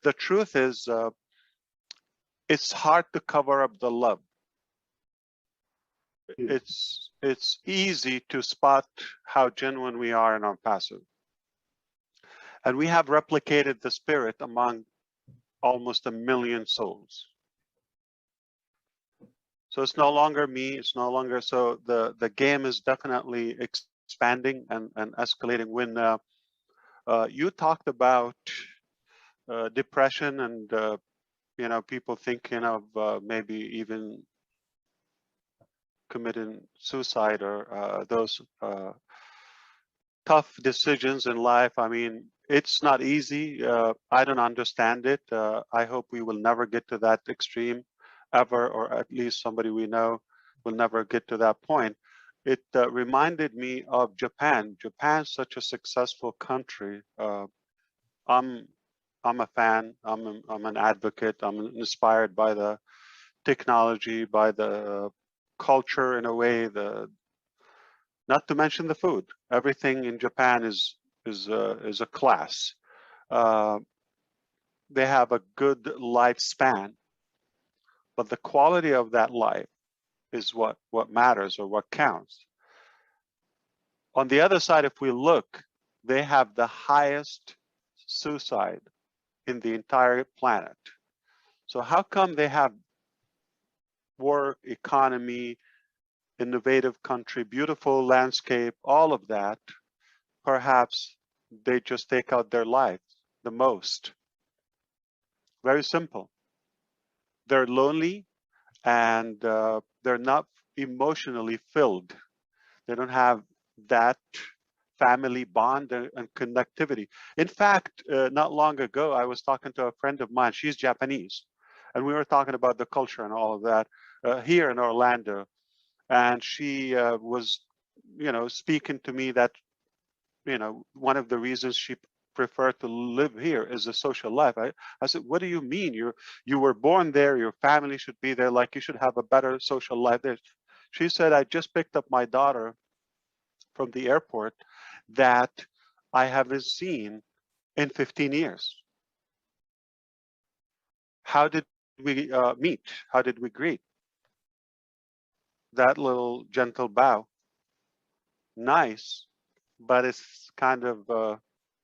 the truth is, it's hard to cover up the love. It's easy to spot how genuine we are in our passive. And we have replicated the spirit among almost 1 million souls. So it's no longer me, it's no longer, so the game is definitely expanding and escalating. When you talked about depression and you know, people thinking of maybe even committing suicide or those tough decisions in life. I mean, it's not easy. I don't understand it. I hope we will never get to that extreme ever, or at least somebody we know will never get to that point. It reminded me of Japan. Japan's such a successful country. I'm a fan. I'm an advocate. I'm inspired by the technology, by the culture in a way. Not to mention the food. Everything in Japan is a class. They have a good lifespan, but the quality of that life is what matters or what counts. On the other side, if we look, they have the highest suicide in the entire planet. So how come they have work, economy, innovative country, beautiful landscape, all of that? Perhaps they just take out their lives the most. Very simple. They're lonely and they're not emotionally filled. They don't have that family bond and connectivity. In fact, not long ago, I was talking to a friend of mine. She's Japanese, and we were talking about the culture and all of that here in Orlando. And she was, you know, speaking to me that, you know, one of the reasons she preferred to live here is the social life. I said, what do you mean? You were born there, your family should be there, like you should have a better social life there. She said, I just picked up my daughter from the airport that I haven't seen in 15 years. How did we meet? How did we greet? That little gentle bow. Nice, but it's kind of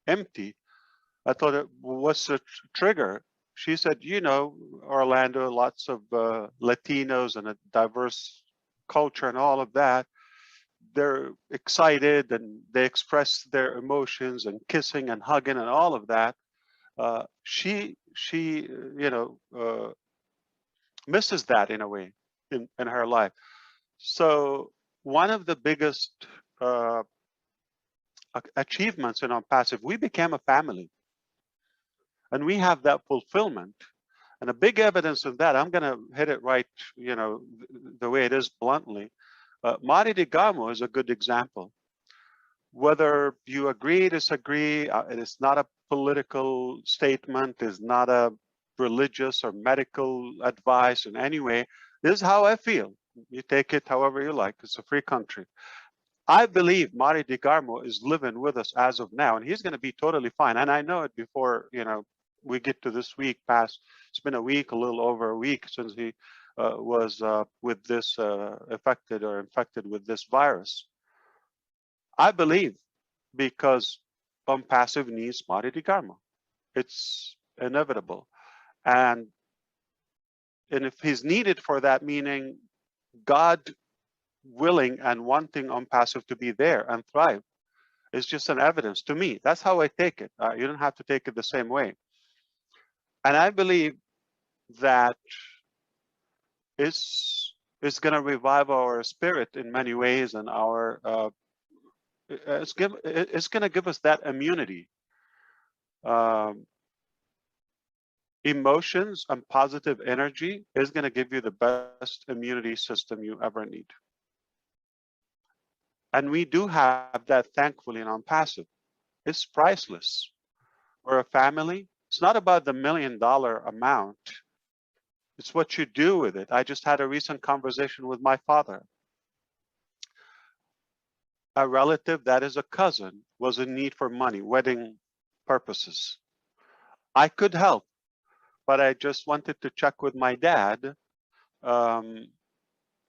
empty. I thought, what's the trigger? She said, you know, Orlando, lots of Latinos and a diverse culture and all of that. They're excited and they express their emotions and kissing and hugging and all of that. She you know, misses that in a way in her life. So one of the biggest achievements in our passive, we became a family. And we have that fulfillment. And a big evidence of that, I'm going to hit it right, you know, the way it is bluntly. Mari de Gamo is a good example. Whether you agree, disagree, it is not a political statement, is not a religious or medical advice in any way. This is how I feel. You take it however you like. It's a free country. I believe Mari de Garmo is living with us as of now, and he's going to be totally fine. And I know it before, you know, we get to this week past. It's been a week, a little over a week since he was with this affected or infected with this virus. I believe because passive needs Mari de Garmo. It's inevitable. And if he's needed for that, meaning God willing and wanting passive to be there and thrive, is just an evidence to me. That's how I take it. You don't have to take it the same way. And I believe that it's going to revive our spirit in many ways, and our it's going to give us that immunity. Emotions and positive energy is going to give you the best immunity system you ever need. And we do have that, thankfully, in passive. It's priceless. We're a family. It's not about the $1 million amount. It's what you do with it. I just had a recent conversation with my father. A relative that is a cousin was in need for money, wedding purposes. I could help. but I just wanted to check with my dad.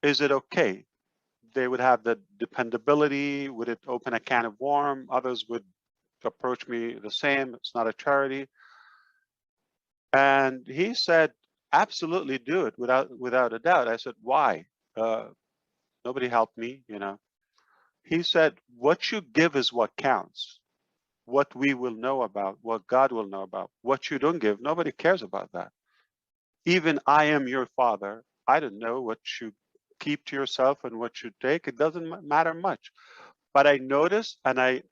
Is it okay? They would have the dependability. Would it open a can of worms? Others would approach me the same. It's not a charity. And he said, absolutely do it without a doubt. I said, why? Nobody helped me, you know. He said, what you give is what counts. What we will know about, what God will know about. What you don't give, nobody cares about that. Even I am your father. I don't know what you keep to yourself and what you take. It doesn't matter much. But I notice and I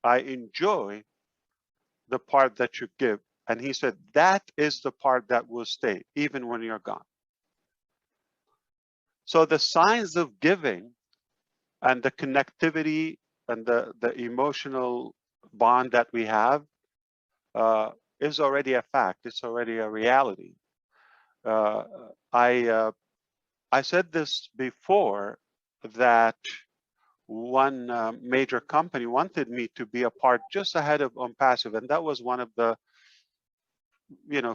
enjoy the part that you give. And he said, that is the part that will stay, even when you're gone. So the signs of giving and the connectivity and the emotional bond that we have is already a fact. It's already a reality. Uh, I said this before, that one major company wanted me to be a part just ahead of OnPassive, and that was one of the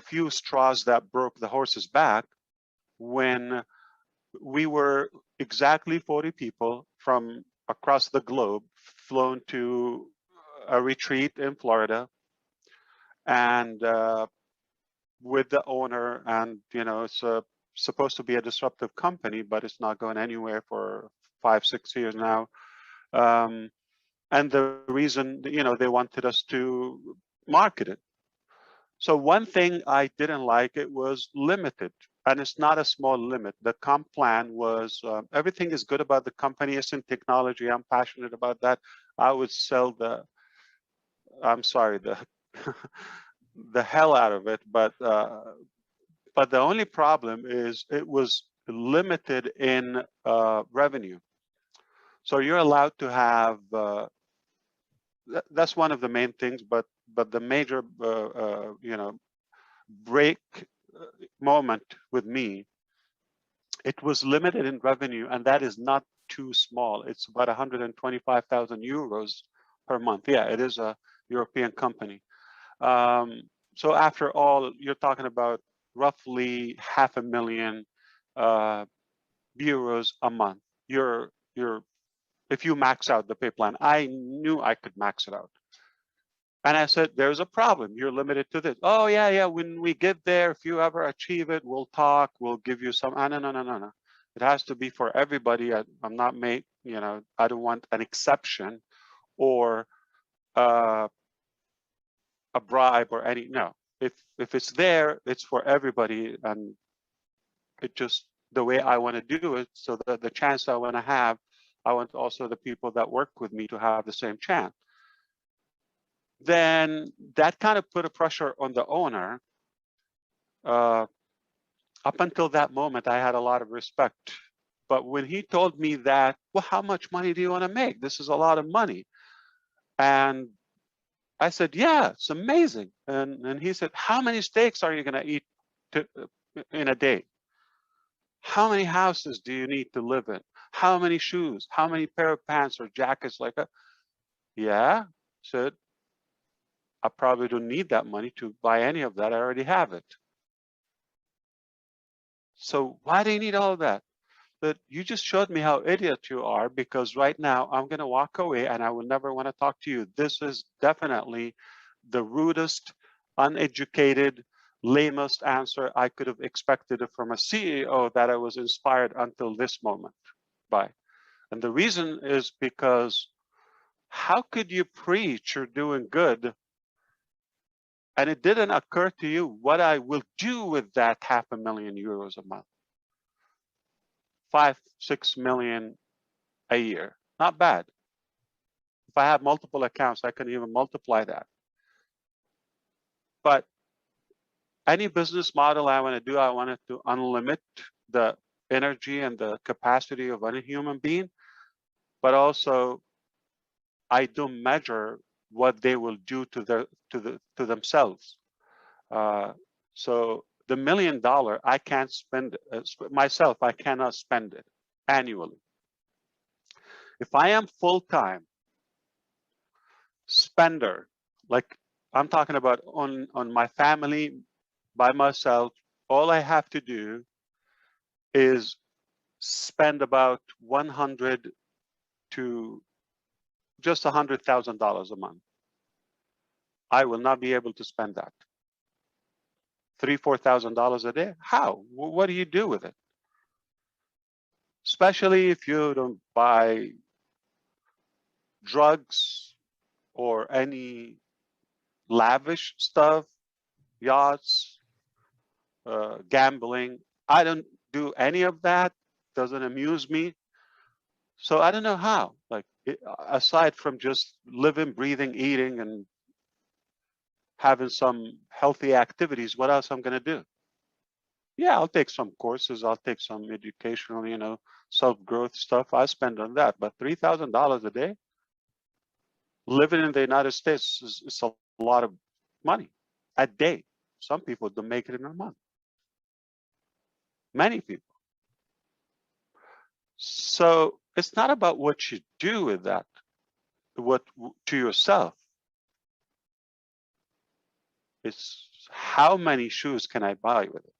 few straws that broke the horse's back, when we were exactly 40 people from across the globe flown to a retreat in Florida, and with the owner, and it's supposed to be a disruptive company, but it's not going anywhere for 5-6 years now. And the reason, they wanted us to market it. So one thing I didn't like, it was limited, and it's not a small limit. The comp plan was, everything is good about the company. It's in technology. I'm passionate about that. I would sell I'm sorry, the hell out of it. But the only problem is it was limited in revenue. So you're allowed to have, that's one of the main things, but the major, break moment with me, it was limited in revenue, and that is not too small. It's about 125,000 euros per month. Yeah, it is a European company. So after all, you're talking about roughly 500,000 euros a month. If you max out the pay plan, I knew I could max it out. And I said, there's a problem. You're limited to this. Oh, yeah. When we get there, if you ever achieve it, we'll talk. We'll give you some. No. It has to be for everybody. I'm not I don't want an exception or a bribe or any. No. If it's there, it's for everybody. And it just the way I want to do it. So the chance I want to have, I want also the people that work with me to have the same chance. Then that kind of put a pressure on the owner. Up until that moment, I had a lot of respect. But when he told me that, well, how much money do you want to make? This is a lot of money. And I said, yeah, it's amazing. And he said, how many steaks are you going to eat in a day? How many houses do you need to live in? How many shoes? How many pair of pants or jackets like that? Yeah, said, I probably don't need that money to buy any of that. I already have it. So why do you need all of that? But you just showed me how idiot you are, because right now I'm going to walk away and I will never want to talk to you. This is definitely the rudest, uneducated, lamest answer I could have expected from a CEO that I was inspired until this moment by. And the reason is because how could you preach you're doing good and it didn't occur to you what I will do with that 500,000 euros a month? 5-6 million a year. Not bad. If I have multiple accounts, I can even multiply that. But any business model I want to do, I want it to unlimit the energy and the capacity of any human being, but also I do measure what they will do to themselves. So the $1 million, I can't spend myself. I cannot spend it annually. If I am full-time spender, like I'm talking about on my family, by myself, all I have to do is spend about 100 to just $100,000 a month. I will not be able to spend that. $3,000-4,000 a day? How? What do you do with it? Especially if you don't buy drugs or any lavish stuff, yachts, gambling. I don't do any of that. Doesn't amuse me. So I don't know how. Like, aside from just living, breathing, eating, and having some healthy activities, what else I'm going to do? Yeah, I'll take some courses. I'll take some educational, self-growth stuff. I spend on that. But $3,000 a day, living in the United States is a lot of money a day. Some people don't make it in a month. Many people. So it's not about what you do with that, what to yourself. It's how many shoes can I buy with it?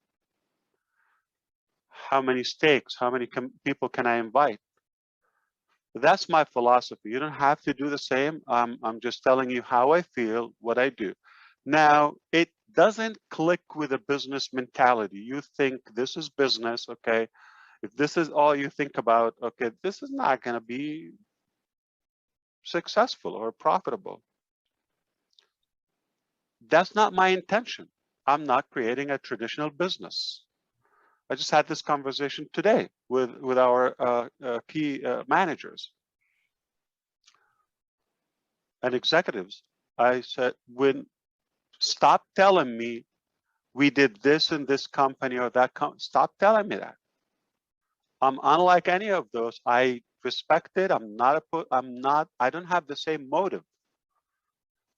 How many steaks? How many people can I invite? That's my philosophy. You don't have to do the same. I'm just telling you how I feel, what I do. Now, it doesn't click with a business mentality. You think this is business, okay? If this is all you think about, okay, this is not going to be successful or profitable. That's not my intention. I'm not creating a traditional business. I just had this conversation today with our key managers and executives. I said, stop telling me we did this in this company or that company. Stop telling me that. I'm unlike any of those. I respect it. I don't have the same motive.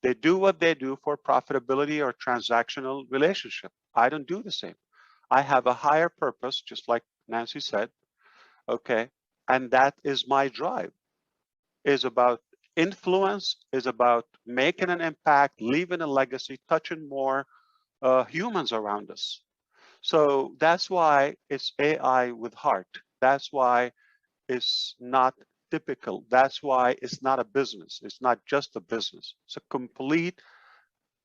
They do what they do for profitability or transactional relationship. I don't do the same. I have a higher purpose, just like Nancy said, okay? And that is my drive, is about influence, is about making an impact, leaving a legacy, touching more humans around us. So that's why it's AI with heart. That's why it's not typical. That's why it's not a business. It's not just a business. It's a complete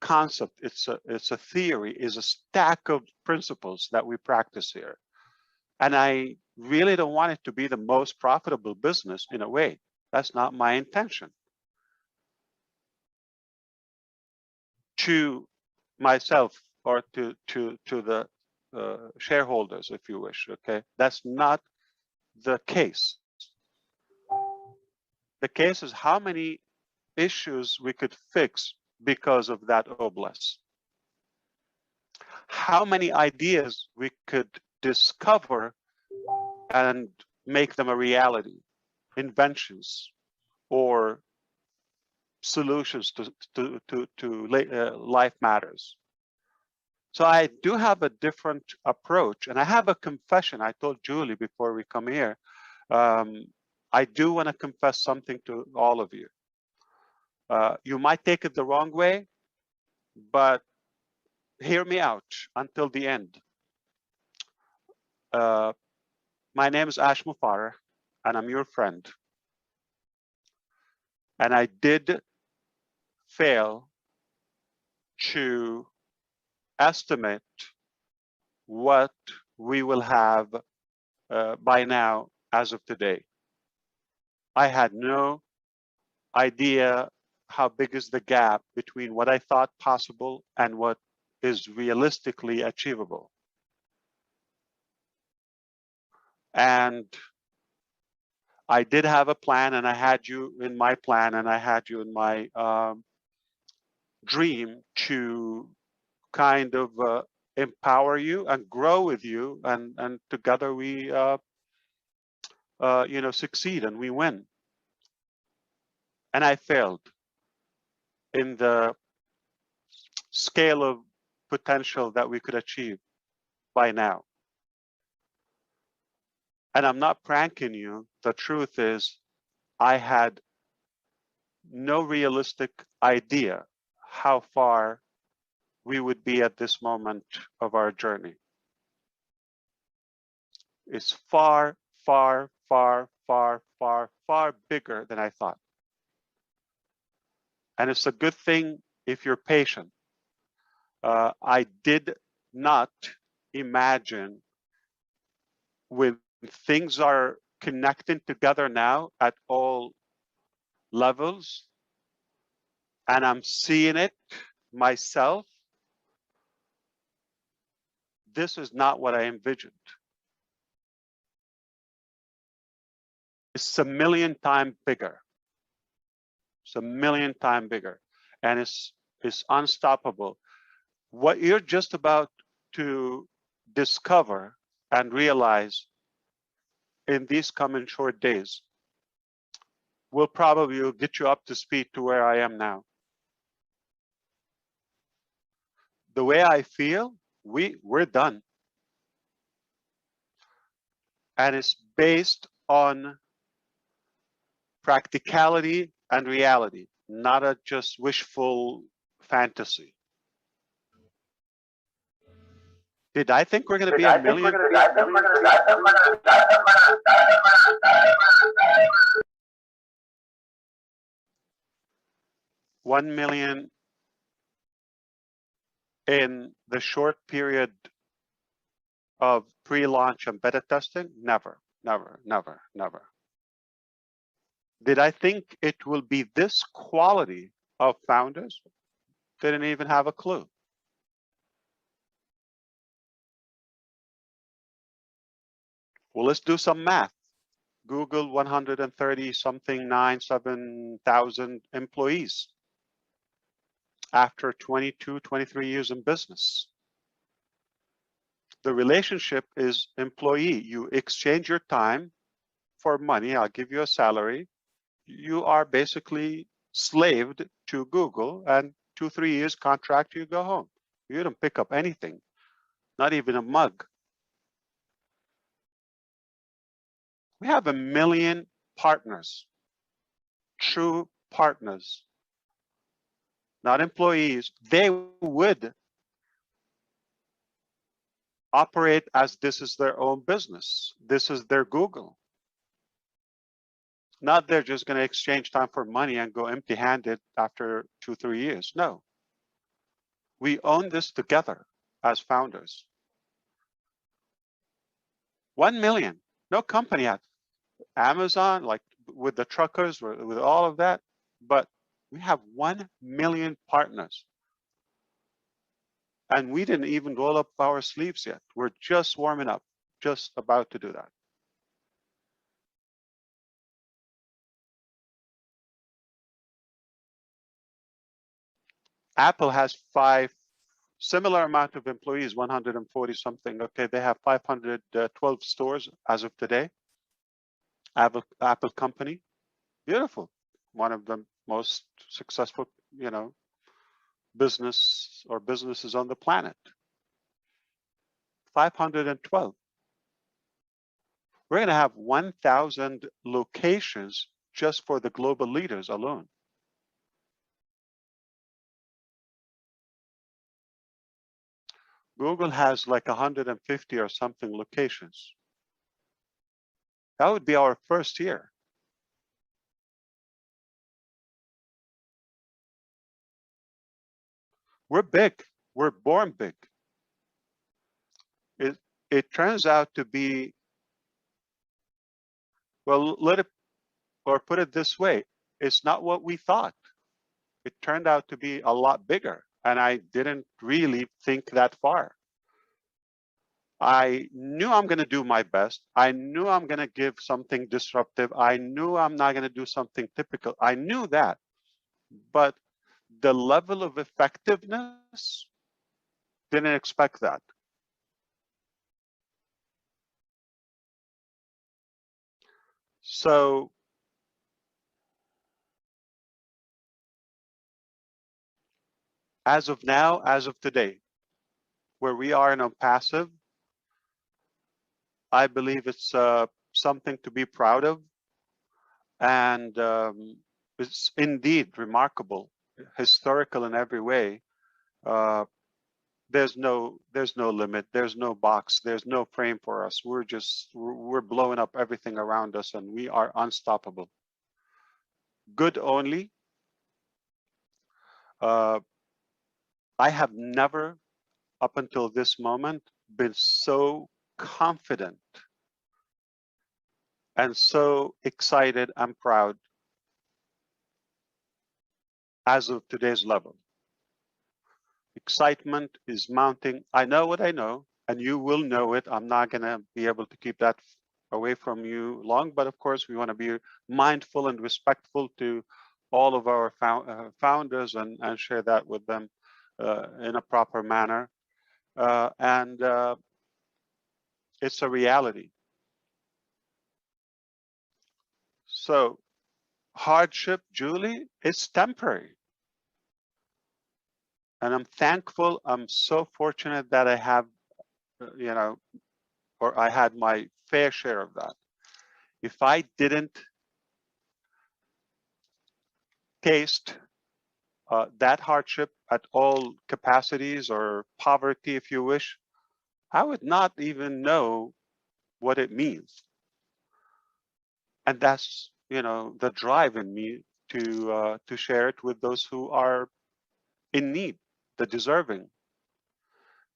concept. It's a theory, is a stack of principles that we practice here. And I really don't want it to be the most profitable business in a way. That's not my intention. To myself or to the shareholders, if you wish, okay? That's not the case. The case is how many issues we could fix because of that oblast. How many ideas we could discover and make them a reality, inventions or solutions to life matters. So I do have a different approach, and I have a confession. I told Julie before we come here, I do want to confess something to all of you. You might take it the wrong way, but hear me out until the end. My name is Ash Mufareh, and I'm your friend. And I did fail to estimate what we will have by now as of today. I had no idea how big is the gap between what I thought possible and what is realistically achievable. And I did have a plan, and I had you in my plan, and I had you in my dream to kind of empower you and grow with you, and together we succeed and we win. And I failed in the scale of potential that we could achieve by now. And I'm not pranking you. The truth is, I had no realistic idea how far we would be at this moment of our journey. It's far, far, far, far, far, far bigger than I thought. And it's a good thing if you're patient. I did not imagine when things are connecting together now at all levels, and I'm seeing it myself, this is not what I envisioned. It's a million times bigger. It's a million times bigger, and it's unstoppable. What you're just about to discover and realize in these coming short days will probably get you up to speed to where I am now. The way I feel, we're done. And it's based on practicality and reality, not a just wishful fantasy. Did I think we're going to be a million? 1 million in the short period of pre-launch and beta testing? Never, never, never, never. Did I think it will be this quality of founders? Didn't even have a clue. Well, let's do some math. Google 130 something 7,000 employees after 22, 23 years in business. The relationship is employee. You exchange your time for money. I'll give you a salary. You are basically slaved to Google, and 2-3 years contract, you go home. You don't pick up anything, not even a mug. We have 1 million partners, true partners, not employees. They would operate as this is their own business. This is their Google. Not they're just going to exchange time for money and go empty-handed after 2-3 years. No. We own this together as founders. 1 million. No company had. Amazon, like with the truckers, with all of that, but we have 1 million partners. And we didn't even roll up our sleeves yet. We're just warming up, just about to do that. Apple has similar amount of employees, 140 something. Okay, they have 512 stores as of today. Apple company, beautiful. One of the most successful, businesses on the planet. 512. We're going to have 1,000 locations just for the global leaders alone. Google has like 150 or something locations. That would be our first year. We're big. We're born big. It turns out to be, well, put it this way, it's not what we thought. It turned out to be a lot bigger, and I didn't really think that far. I knew I'm going to do my best. I knew I'm going to give something disruptive. I knew I'm not going to do something typical. I knew that. But the level of effectiveness, didn't expect that. So as of now, as of today, where we are in a passive, I believe it's something to be proud of. And it's indeed remarkable, historical in every way. there's no limit, there's no box, there's no frame for us. We're blowing up everything around us, and we are unstoppable. Good only. I have never, up until this moment, been so confident and so excited and proud as of today's level. Excitement is mounting. I know what I know, and you will know it. I'm not going to be able to keep that away from you long, but of course, we want to be mindful and respectful to all of our founders and share that with them in a proper manner. And it's a reality. So hardship, Julie, is temporary. And I'm thankful, I'm so fortunate that I have, you know, or I had my fair share of that. If I didn't taste that hardship at all capacities, or poverty, if you wish, I would not even know what it means. And that's, you know, the drive in me to share it with those who are in need, the deserving.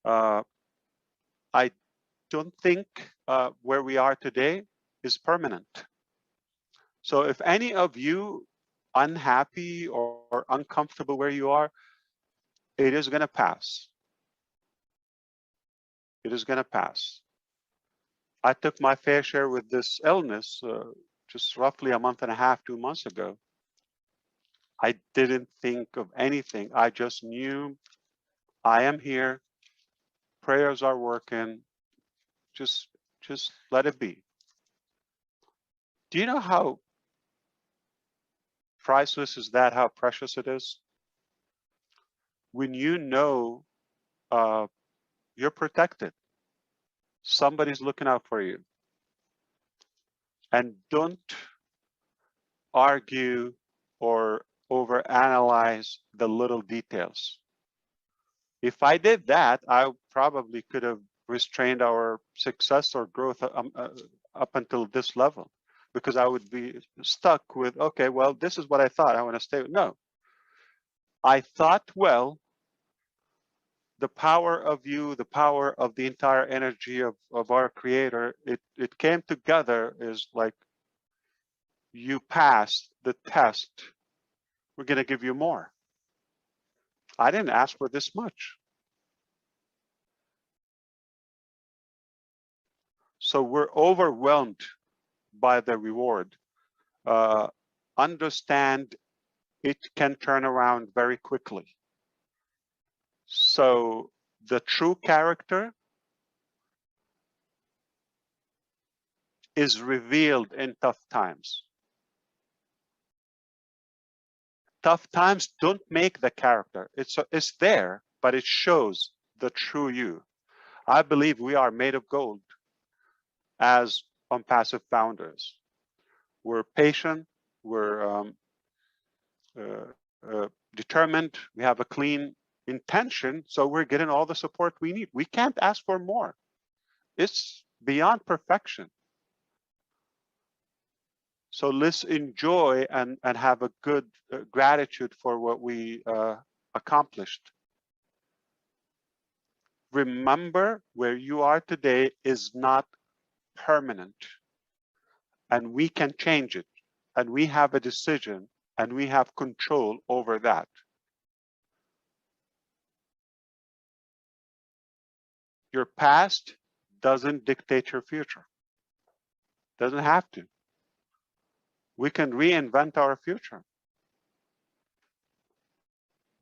I don't think where we are today is permanent. So if any of you unhappy or uncomfortable where you are, it is going to pass. It is going to pass. I took my fair share with this illness just roughly a month and a half, 2 months ago. I didn't think of anything. I just knew I am here. Prayers are working. Just let it be. Do you know how priceless is that? How precious it is? When you know you're protected. Somebody's looking out for you. And don't argue or overanalyze the little details. If I did that, I probably could have restrained our success or growth up until this level, because I would be stuck with, okay, well, this is what I thought. I want to stay with. No, I thought, well, the power of you, the power of the entire energy of our creator, it came together is like, you passed the test. We're going to give you more. I didn't ask for this much. So we're overwhelmed by the reward. Understand it can turn around very quickly. So the true character is revealed in tough times. Tough times don't make the character. It's there, but it shows the true you. I believe we are made of gold as Unpassive founders. We're patient, we're determined, we have a clean intention, so we're getting all the support we need. We can't ask for more. It's beyond perfection. So let's enjoy and have a good gratitude for what we accomplished. Remember, where you are today is not permanent, and we can change it, and we have a decision, and we have control over that. Your past doesn't dictate your future. Doesn't have to. We can reinvent our future.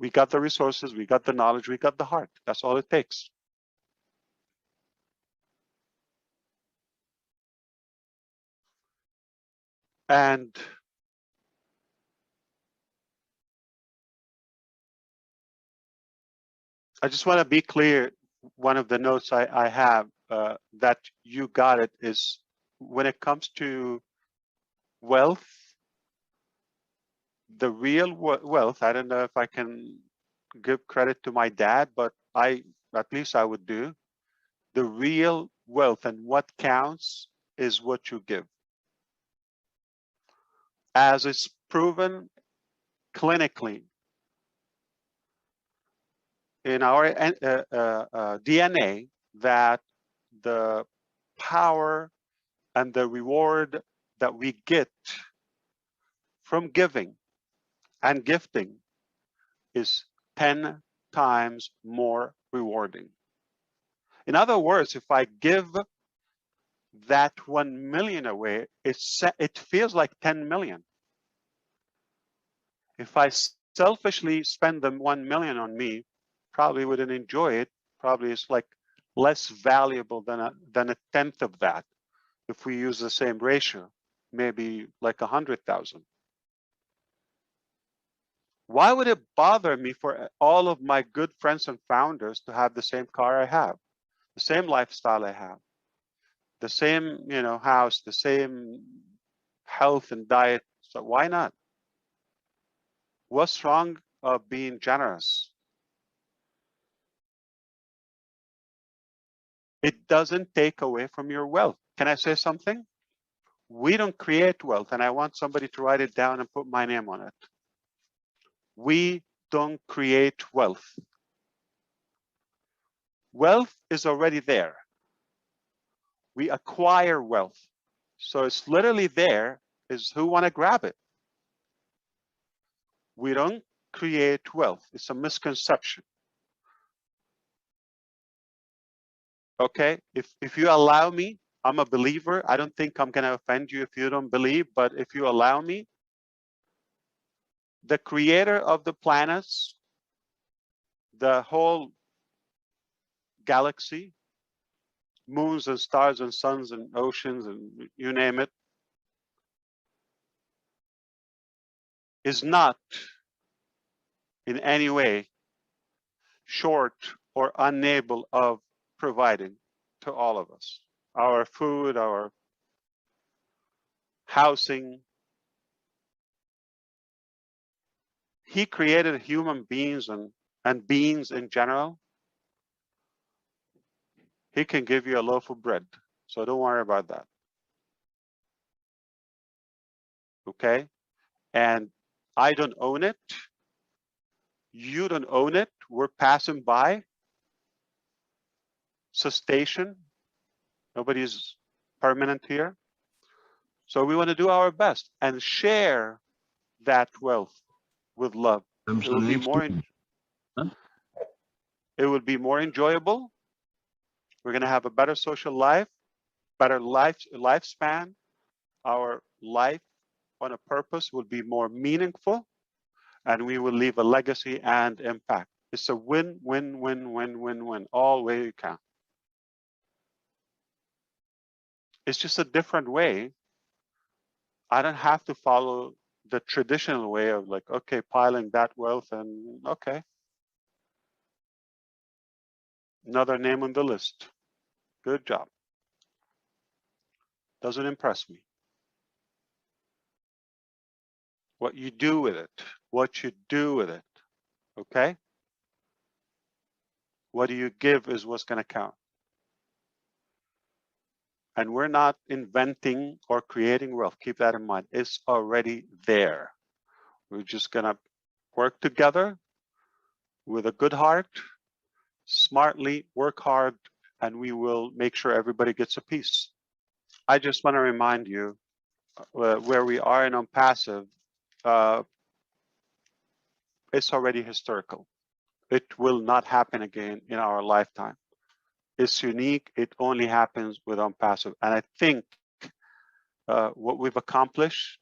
We got the resources, we got the knowledge, we got the heart. That's all it takes. And I just want to be clear. One of the notes I have that you got it is, when it comes to wealth, the real wealth, I don't know if I can give credit to my dad, but I at least I would do, the real wealth and what counts is what you give. As it's proven clinically in our DNA, that the power and the reward that we get from giving and gifting is 10 times more rewarding. In other words, if I give that 1 million away, it feels like 10 million. If I selfishly spend the 1 million on me, probably wouldn't enjoy it. Probably it's like less valuable than a tenth of that. If we use the same ratio, maybe like 100,000. Why would it bother me for all of my good friends and founders to have the same car I have, the same lifestyle I have, the same, house, the same health and diet? So why not? What's wrong of being generous? It doesn't take away from your wealth. Can I say something? We don't create wealth, and I want somebody to write it down and put my name on it. We don't create wealth. Wealth is already there. We acquire wealth. So it's literally there, is who want to grab it. We don't create wealth. It's a misconception. Okay, if you allow me, I'm a believer. I don't think I'm going to offend you if you don't believe, but if you allow me, the creator of the planets, the whole galaxy, moons and stars and suns and oceans and you name it, is not in any way short or unable of providing to all of us our food, our housing. He created human beings and beings in general. He can give you a loaf of bread, so don't worry about that. Okay? And I don't own it. You don't own it. We're passing by. Cessation. Nobody's permanent here. So we want to do our best and share that wealth with love. It will be more, it will be more enjoyable. We're going to have a better social life, better lifespan. Our life on a purpose will be more meaningful, and we will leave a legacy and impact. It's a win, win, win, win, win, win, all way you can. It's just a different way. I don't have to follow the traditional way of like, okay, piling that wealth and okay. Another name on the list. Good job. Doesn't impress me. What you do with it, what you do with it, okay? What do you give is what's going to count. And we're not inventing or creating wealth. Keep that in mind. It's already there. We're just going to work together with a good heart, smartly work hard, and we will make sure everybody gets a piece. I just want to remind you where we are in passive. It's already historical. It will not happen again in our lifetime. It's unique. It only happens with passive. And I think what we've accomplished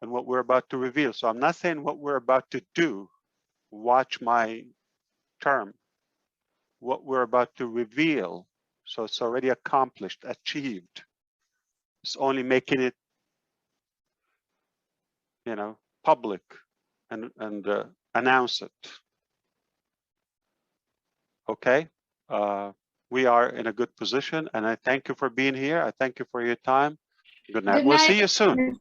and what we're about to reveal. So I'm not saying what we're about to do. Watch my term. What we're about to reveal. So it's already accomplished, achieved. It's only making it, public and announce it. Okay. We are in a good position, and I thank you for being here. I thank you for your time. Good night. We'll see you soon.